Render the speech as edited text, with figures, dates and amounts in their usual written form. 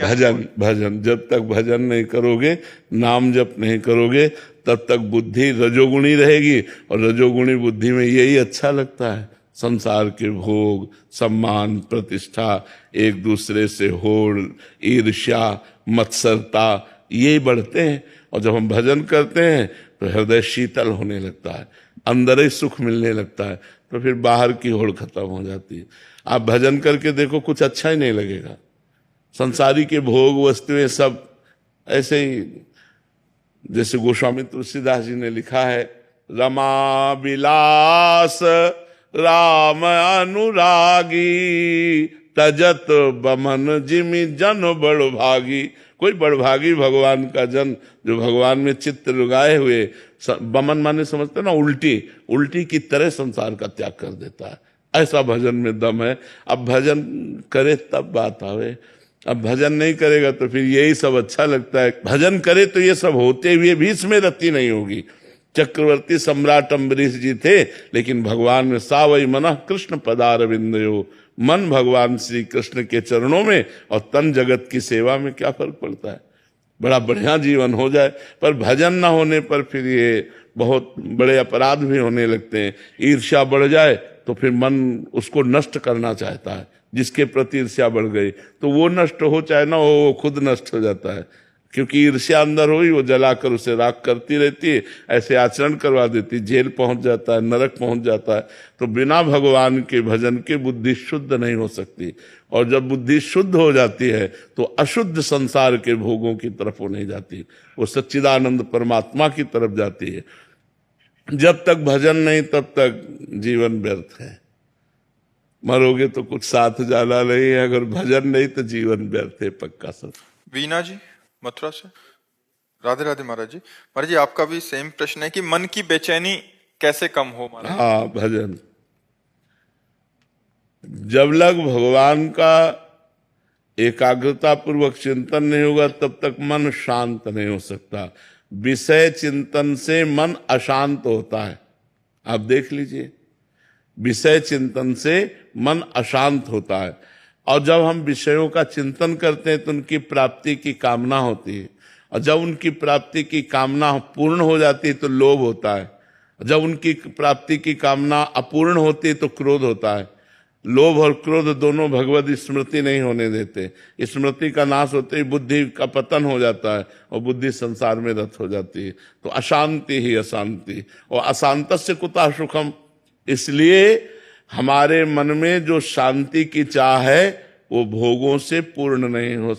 भजन भजन जब तक भजन नहीं करोगे, नाम जप नहीं करोगे, तब तक बुद्धि रजोगुणी रहेगी। और रजोगुणी बुद्धि में यही अच्छा लगता है, संसार के भोग, सम्मान, प्रतिष्ठा, एक दूसरे से होड़, ईर्ष्या, मत्सरता, ये बढ़ते हैं। और जब हम भजन करते हैं तो हृदय शीतल होने लगता है, अंदर ही सुख मिलने लगता है, तो फिर बाहर की होड़ खत्म हो जाती है। आप भजन करके देखो, कुछ अच्छा ही नहीं लगेगा। संसारी के भोग वस्तुएं सब ऐसे ही, जैसे गोस्वामी तुलसीदास जी ने लिखा है, रमा विलास राम अनुरागी, तजत बमन जिमि जन बड़भागी। कोई बड़भागी भगवान का जन जो भगवान में चित्त लगाए हुए, बमन माने समझते ना, उल्टी उल्टी की तरह संसार का त्याग कर देता है, ऐसा भजन में दम है। अब भजन करे तब बात आवे, अब भजन नहीं करेगा तो फिर यही सब अच्छा लगता है। भजन करे तो ये सब होते हुए भी इसमें रति नहीं होगी। चक्रवर्ती सम्राट अम्बरीश जी थे, लेकिन भगवान में सावई मना कृष्ण पदारविंदयो, मन भगवान श्री कृष्ण के चरणों में और तन जगत की सेवा में क्या फर्क पड़ता है। बड़ा बढ़िया जीवन हो जाए, पर भजन ना होने पर फिर ये बहुत बड़े अपराध भी होने लगते हैं। ईर्ष्या बढ़ जाए तो फिर मन उसको नष्ट करना चाहता है, जिसके प्रति ईर्ष्या बढ़ गई तो वो नष्ट हो चाहे ना हो, वो खुद नष्ट हो जाता है। क्योंकि ईर्ष्या अंदर हुई, वो जलाकर उसे राख करती रहती है, ऐसे आचरण करवा देती, जेल पहुंच जाता है, नरक पहुंच जाता है। तो बिना भगवान के भजन के बुद्धि शुद्ध नहीं हो सकती, और जब बुद्धि शुद्ध हो जाती है तो अशुद्ध संसार के भोगों की तरफ वो नहीं जाती, वो सच्चिदानंद परमात्मा की तरफ जाती है। जब तक भजन नहीं तब तक जीवन व्यर्थ है। मरोगे तो कुछ साथ जाना नहीं है, अगर भजन नहीं तो जीवन व्यर्थ है, पक्का सब। वीना जी मथुरा से, राधे राधे महाराज जी। महाराज जी आपका भी सेम प्रश्न है कि मन की बेचैनी कैसे कम हो महाराज? हाँ, भजन जब लग भगवान का एकाग्रता पूर्वक चिंतन नहीं होगा तब तक मन शांत नहीं हो सकता। विषय चिंतन से मन अशांत होता है, आप देख लीजिए, विषय चिंतन से मन अशांत होता है। और जब हम विषयों का चिंतन करते हैं तो उनकी प्राप्ति की कामना होती है, और जब उनकी प्राप्ति की कामना पूर्ण हो जाती है तो लोभ होता है, जब उनकी प्राप्ति की कामना अपूर्ण होती है तो क्रोध होता है। लोभ और क्रोध दोनों भगवत स्मृति नहीं होने देते। स्मृति का नाश होते ही बुद्धि का पतन हो जाता है और बुद्धि संसार में रत हो जाती है। तो अशांति ही अशांति, और अशांतस्य कुतः सुखम। इसलिए हमारे मन में जो शांति की चाह है वो भोगों से पूर्ण नहीं हो